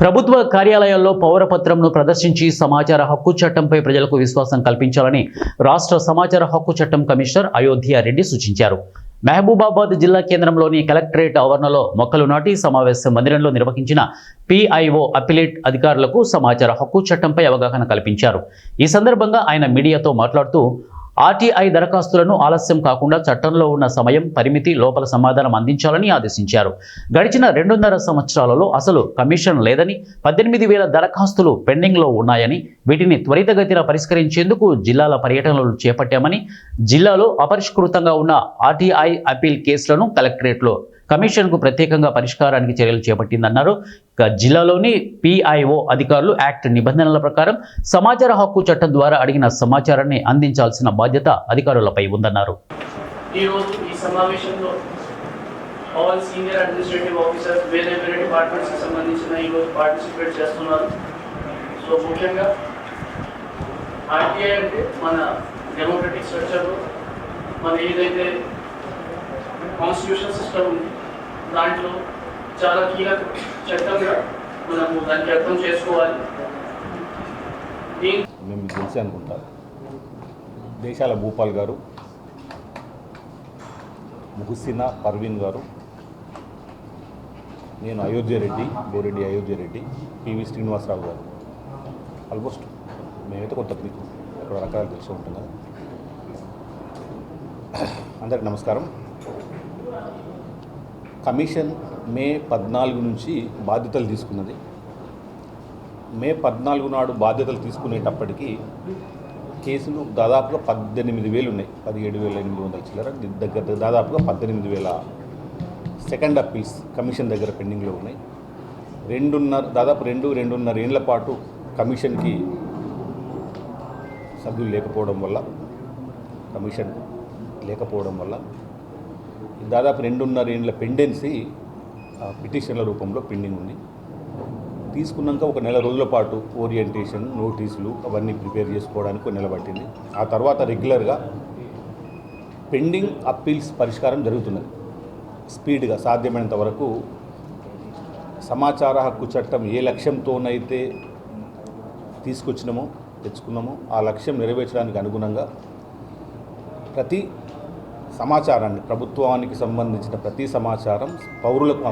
ప్రభుత్వ కార్యాలయాల్లో పౌరపత్రంను ప్రదర్శించి సమాచార హక్కు చట్టంపై ప్రజలకు విశ్వాసం కల్పించాలని రాష్ట్ర సమాచార హక్కు చట్టం కమిషనర్ అయోధ్య రెడ్డి సూచించారు. మహబూబాబాద్ జిల్లా కేంద్రంలోని కలెక్టరేట్ ఆవరణలో మొక్కలు నాటి సమావేశ మందిరంలో నిర్వహించిన PIO అపిలేట్ అధికారులకు సమాచార హక్కు చట్టంపై అవగాహన కల్పించారు. ఈ సందర్భంగా ఆయన మీడియాతో మాట్లాడుతూ RTI దరఖాస్తులను ఆలస్యం కాకుండా చట్టంలో ఉన్న సమయం పరిమితి లోపల సమాధానం అందించాలని ఆదేశించారు. గడిచిన 2.5 సంవత్సరాలలో అసలు కమిషన్ లేదని 18,000 దరఖాస్తులు పెండింగ్లో ఉన్నాయని, వీటిని త్వరితగతిన పరిష్కరించేందుకు జిల్లాల పర్యటనలు చేపట్టామని, జిల్లాలో అపరిష్కృతంగా ఉన్న RTI అపీల్ కేసులను కలెక్టరేట్లో కమిషన్కు ప్రత్యేకంగా పరిష్కారానికి చర్యలు చేపట్టిందన్నారు. జిల్లాలోని PIO అధికారులు యాక్ట్ నిబంధనల ప్రకారం సమాచార హక్కు చట్టం ద్వారా అడిగిన సమాచారాన్ని అందించాల్సిన బాధ్యత అధికారులపై ఉందన్నారు. ఆల్ సీనియర్ అడ్మినిస్ట్రేటివ్ ఆఫీసర్స్ వేరే డిపార్ట్మెంట్స్కి సంబంధించిన ఈరోజు పార్టిసిపేట్ చేస్తున్నారు. సో ముఖ్యంగా RTI అంటే మన డెమోక్రటిక్ స్ట్రక్చర్లో మన ఏదైతే కాన్స్టిట్యూషన్ సిస్టమ్ ఉంది దాంట్లో చాలా కీలక చట్టంగా మనము దానికి అర్థం చేసుకోవాలి. మేము తెలిసి అనుకుంటాం దేశాల భూపాల్ గారు, ముహసినా పర్వీన్ గారు, నేను అయోధ్య రెడ్డి, బోరెడ్డి అయోధ్య రెడ్డి, PV శ్రీనివాసరావు గారు, ఆల్మోస్ట్ మేమైతే కొంత మీకు అక్కడ రకాలు తెలిసి ఉంటుంది కదా. అందరికి నమస్కారం. కమిషన్ మే 14 నుంచి బాధ్యతలు తీసుకున్నది. మే 14 నాడు బాధ్యతలు తీసుకునేటప్పటికీ కేసులు దాదాపుగా 18,000 ఉన్నాయి. 17,800 చిల్లర దగ్గర దాదాపుగా 18,000 సెకండ్ అప్పీల్స్ కమిషన్ దగ్గర పెండింగ్లో ఉన్నాయి. దాదాపు 2.5 ఏళ్ల పాటు కమిషన్కి సభ్యులు లేకపోవడం వల్ల, కమిషన్ లేకపోవడం వల్ల దాదాపు 2.5 ఏళ్ల పెండెన్సీ పిటిషన్ల రూపంలో పెండింగ్ ఉంది. తీసుకున్నాక ఒక నెల రోజుల పాటు ఓరియంటేషన్, నోటీసులు అవన్నీ ప్రిపేర్ చేసుకోవడానికి నెల పట్టింది. ఆ తర్వాత రెగ్యులర్గా పెండింగ్ అప్పీల్స్ పరిష్కారం జరుగుతున్నది. స్పీడ్గా సాధ్యమైనంత వరకు సమాచార హక్కు చట్టం ఏ లక్ష్యంతోనైతే తెచ్చుకున్నామో ఆ లక్ష్యం నెరవేర్చడానికి అనుగుణంగా ప్రతి సమాచారాన్ని, ప్రభుత్వానికి సంబంధించిన ప్రతి సమాచారం పౌరులకు